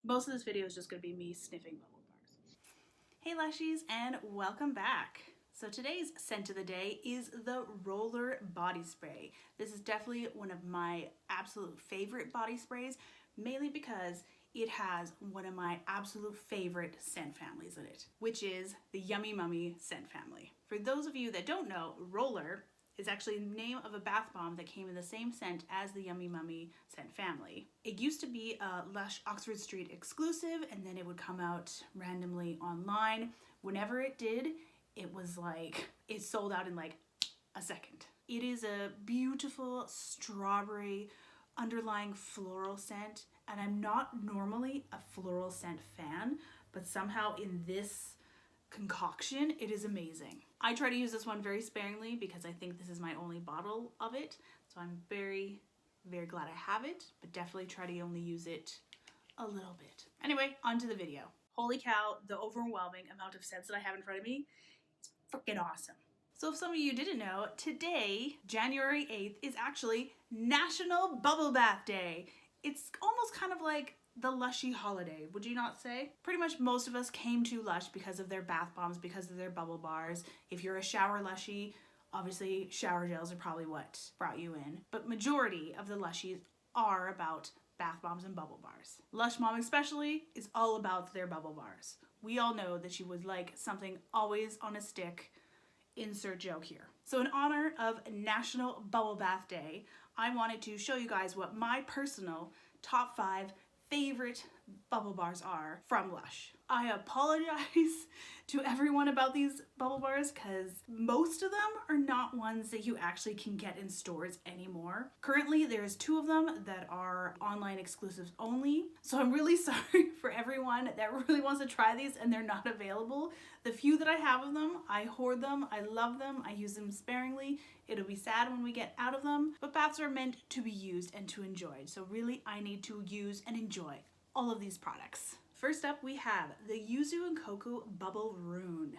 Most of this video is just going to be me sniffing bubble bars. Hey Lushies, and welcome back. So today's scent of the day is the Roller Body Spray. This is definitely one of my absolute favorite body sprays, mainly because it has one of my absolute favorite scent families in it, which is the Yummy Mummy scent family. For those of you that don't know, Roller is actually the name of a bath bomb that came in the same scent as the Yummy Mummy scent family. It used to be a Lush Oxford Street exclusive, and then it would come out randomly online. Whenever it did, it was like, it sold out in like a second. It is a beautiful strawberry underlying floral scent, and I'm not normally a floral scent fan, but somehow in this concoction, it is amazing. I try to use this one very sparingly because I think this is my only bottle of it, so I'm very, very glad I have it, but definitely try to only use it a little bit. Anyway, on to the video. Holy cow, the overwhelming amount of scents that I have in front of me is freaking awesome. So if some of you didn't know, today, January 8th, is actually National Bubble Bath Day. It's almost kind of like the Lushie holiday, would you not say? Pretty much most of us came to Lush because of their bath bombs, because of their bubble bars. If you're a shower Lushie, obviously shower gels are probably what brought you in. But majority of the Lushies are about bath bombs and bubble bars. Lush Mom especially is all about their bubble bars. We all know that she would like something always on a stick. Insert joke here. So in honor of National Bubble Bath Day, I wanted to show you guys what my personal top 5 favorite bubble bars are from Lush. I apologize to everyone about these bubble bars because most of them are not ones that you actually can get in stores anymore. Currently, there's 2 of them that are online exclusives only. So I'm really sorry for everyone that really wants to try these and they're not available. The few that I have of them, I hoard them, I love them, I use them sparingly. It'll be sad when we get out of them, but baths are meant to be used and to enjoyed. So really, I need to use and enjoy all of these products. First up, we have the Yuzu Cocoa Bubble Rune.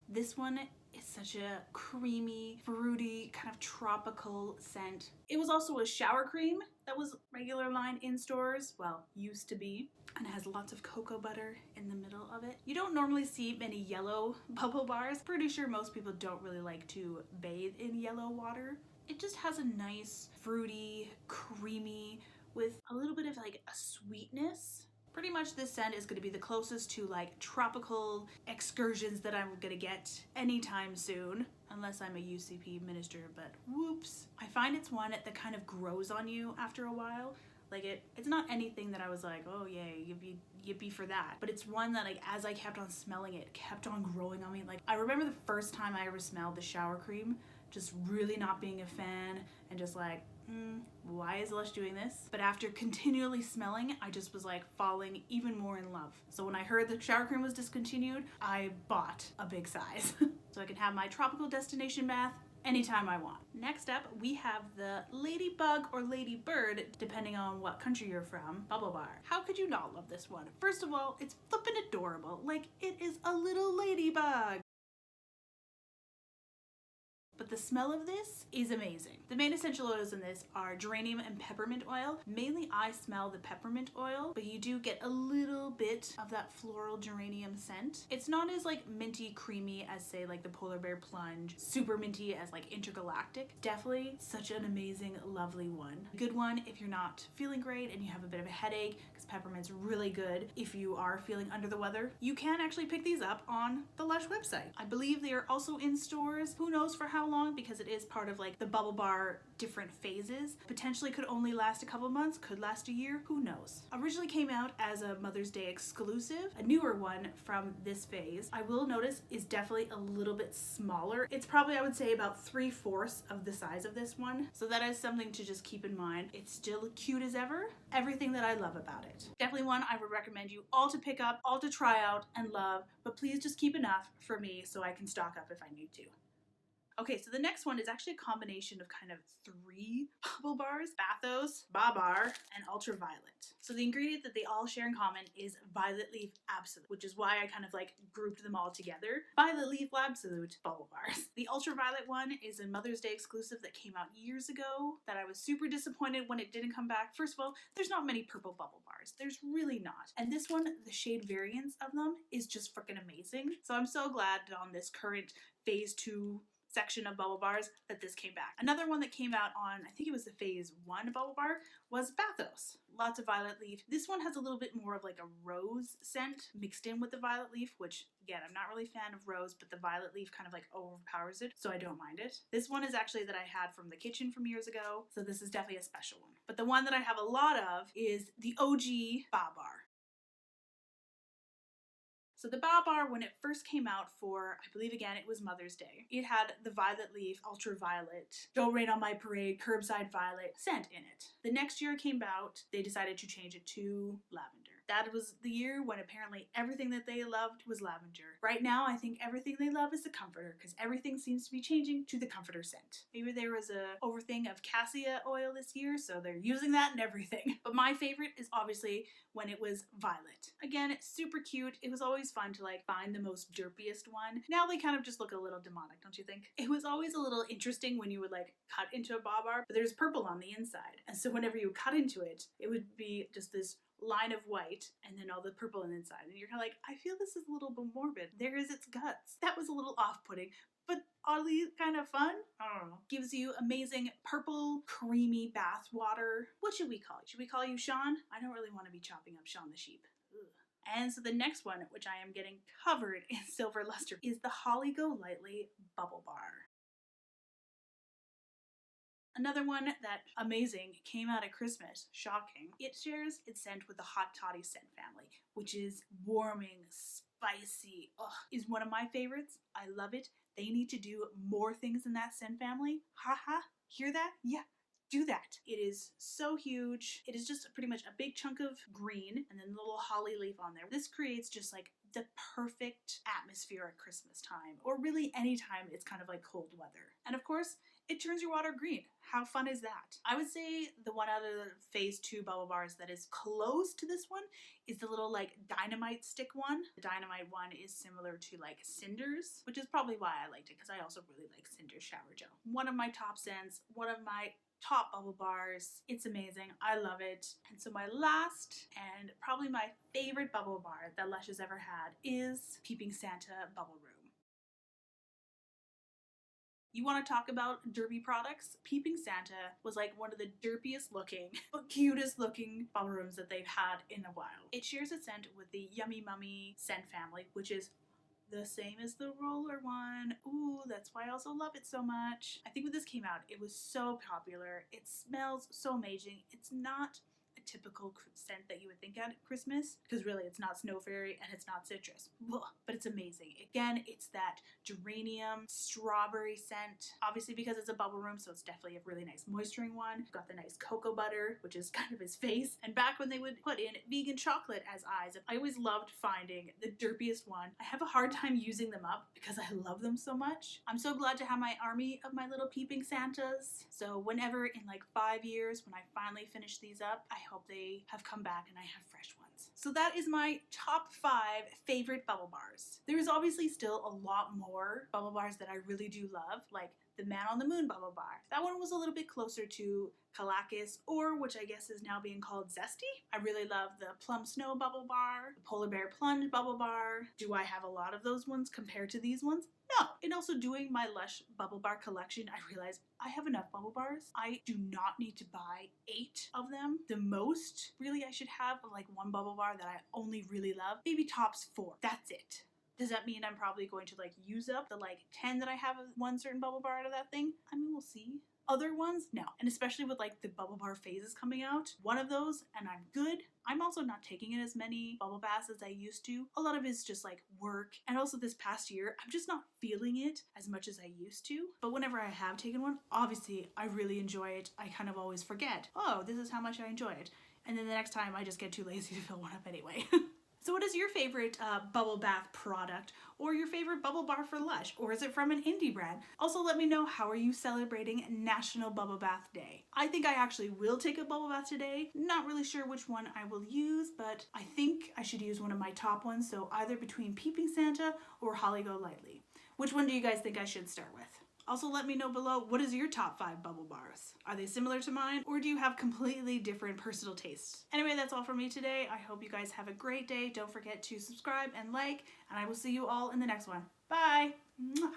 This one is such a creamy, fruity, kind of tropical scent. It was also a shower cream that was regular line in stores, well, used to be, and it has lots of cocoa butter in the middle of it. You don't normally see many yellow bubble bars. Pretty sure most people don't really like to bathe in yellow water. It just has a nice, fruity, creamy, with a little bit of like a sweetness. Pretty much this scent is going to be the closest to like tropical excursions that I'm going to get anytime soon, unless I'm a UCP minister, but whoops. I find it's one that kind of grows on you after a while. Like it's not anything that I was like, oh yay, yippee for that. But it's one that like as I kept on smelling it, kept on growing on me. Like I remember the first time I ever smelled the shower cream, just really not being a fan and just like, why is Lush doing this? But after continually smelling, I just was like falling even more in love. So when I heard the shower cream was discontinued, I bought a big size. So I can have my tropical destination bath anytime I want. Next up, we have the Ladybug or Ladybird, depending on what country you're from, bubble bar. How could you not love this one? First of all, it's flippin' adorable. Like, it is a little ladybug. But the smell of this is amazing. The main essential oils in this are geranium and peppermint oil. Mainly I smell the peppermint oil, but you do get a little bit of that floral geranium scent. It's not as like minty creamy as say like the Polar Bear Plunge, super minty as like Intergalactic. Definitely such an amazing, lovely one. Good one if you're not feeling great and you have a bit of a headache, because peppermint's really good if you are feeling under the weather. You can actually pick these up on the Lush website. I believe they are also in stores. Who knows for how long, because it is part of like the bubble bar different phases. Potentially could only last a couple months, could last a year, who knows. Originally came out as a Mother's Day exclusive. A newer one from this phase, I will notice, is definitely a little bit smaller. It's probably, I would say, about 3/4 of the size of this one. So that is something to just keep in mind. It's still cute as ever. Everything that I love about it. Definitely one I would recommend you all to pick up, all to try out and love, but please just keep enough for me so I can stock up if I need to. Okay, so the next one is actually a combination of kind of 3 bubble bars: Bathos, Babar, and Ultraviolet. So the ingredient that they all share in common is Violet Leaf Absolute, which is why I kind of like grouped them all together. Violet Leaf Absolute bubble bars. The Ultraviolet one is a Mother's Day exclusive that came out years ago that I was super disappointed when it didn't come back. First of all, there's not many purple bubble bars. There's really not. And this one, the shade variance of them is just freaking amazing. So I'm so glad that on this current phase 2 section of bubble bars that this came back. Another one that came out on, I think it was the phase 1 bubble bar, was Bathos. Lots of violet leaf. This one has a little bit more of like a rose scent mixed in with the violet leaf, which again, I'm not really a fan of rose, but the violet leaf kind of like overpowers it, so I don't mind it. This one is actually that I had from the kitchen from years ago, so this is definitely a special one. But the one that I have a lot of is the OG Babar. So the Babar, when it first came out for, I believe again, it was Mother's Day, it had the Violet Leaf Ultraviolet, Don't Rain on My Parade, Curbside Violet scent in it. The next year it came out, they decided to change it to Lavender. That was the year when apparently everything that they loved was lavender. Right now, I think everything they love is the comforter, because everything seems to be changing to the comforter scent. Maybe there was a overthing of cassia oil this year, so they're using that in everything. But my favorite is obviously when it was violet. Again, it's super cute. It was always fun to like find the most derpiest one. Now they kind of just look a little demonic, don't you think? It was always a little interesting when you would like cut into a Babar, but there's purple on the inside. And so whenever you cut into it, it would be just this line of white and then all the purple on the inside. And you're kind of like, I feel this is a little bit morbid. There is its guts. That was a little off-putting, but oddly kind of fun. I don't know. Gives you amazing purple, creamy bath water. What should we call it? Should we call you Sean? I don't really want to be chopping up Sean the sheep. Ugh. And so the next one, which I am getting covered in silver luster, is the Holly Go Lightly Bubble Bar. Another one that amazing came out at Christmas, shocking. It shares its scent with the Hot Toddy scent family, which is warming, spicy, is one of my favorites. I love it. They need to do more things in that scent family. Haha, hear that? Yeah. Do that. It is so huge. It is just pretty much a big chunk of green and then the little holly leaf on there. This creates just like the perfect atmosphere at Christmas time, or really any time it's kind of like cold weather. And of course, it turns your water green. How fun is that? I would say the one out of the phase 2 bubble bars that is close to this one is the little like dynamite stick one. The dynamite one is similar to like Cinders, which is probably why I liked it, because I also really like Cinders shower gel. One of my top scents, one of my top bubble bars. It's amazing. I love it. And so my last and probably my favorite bubble bar that Lush has ever had is Peeping Santa Bubble Room. You want to talk about derpy products? Peeping Santa was like one of the derpiest looking, but cutest looking bubble rooms that they've had in a while. It shares a scent with the Yummy Mummy scent family, which is the same as the roller one. Ooh, that's why I also love it so much. I think when this came out, it was so popular. It smells so amazing. It's not a typical scent that you would think at Christmas, because really it's not snow fairy and it's not citrus. Ugh, but it's amazing. Again, it's that geranium strawberry scent. Obviously because it's a bubble room, so it's definitely a really nice moisturizing one. Got the nice cocoa butter, which is kind of his face. And back when they would put in vegan chocolate as eyes, I always loved finding the derpiest one. I have a hard time using them up because I love them so much. I'm so glad to have my army of my little Peeping Santas. So whenever in like 5 years, when I finally finish these up, I hope they have come back and I have fresh ones. So that is my top 5 favorite bubble bars. There is obviously still a lot more bubble bars that I really do love, like the Man on the Moon bubble bar. That one was a little bit closer to Kalakis, or which I guess is now being called Zesty. I really love the Plum Snow bubble bar, the Polar Bear Plunge bubble bar. Do I have a lot of those ones compared to these ones? No. And also doing my Lush bubble bar collection, I realized I have enough bubble bars. I do not need to buy 8 of them. The most really I should have like one bubble bar that I only really love, maybe tops 4. That's it. Does that mean I'm probably going to like use up the like 10 that I have of one certain bubble bar out of that thing? I mean, we'll see. Other ones, no. And especially with like the bubble bar phases coming out, one of those and I'm good. I'm also not taking in as many bubble baths as I used to. A lot of it's just like work. And also this past year, I'm just not feeling it as much as I used to. But whenever I have taken one, obviously I really enjoy it. I kind of always forget, oh, this is how much I enjoy it. And then the next time I just get too lazy to fill one up anyway. So what is your favorite bubble bath product or your favorite bubble bar for Lush? Or is it from an indie brand? Also let me know, how are you celebrating National Bubble Bath Day? I think I actually will take a bubble bath today. Not really sure which one I will use, but I think I should use one of my top ones, so either between Peeping Santa or Holly Go Lightly. Which one do you guys think I should start with? Also let me know below, what is your top 5 bubble bars? Are they similar to mine, or do you have completely different personal tastes? Anyway, that's all from me today. I hope you guys have a great day. Don't forget to subscribe and like, and I will see you all in the next one. Bye! Mwah.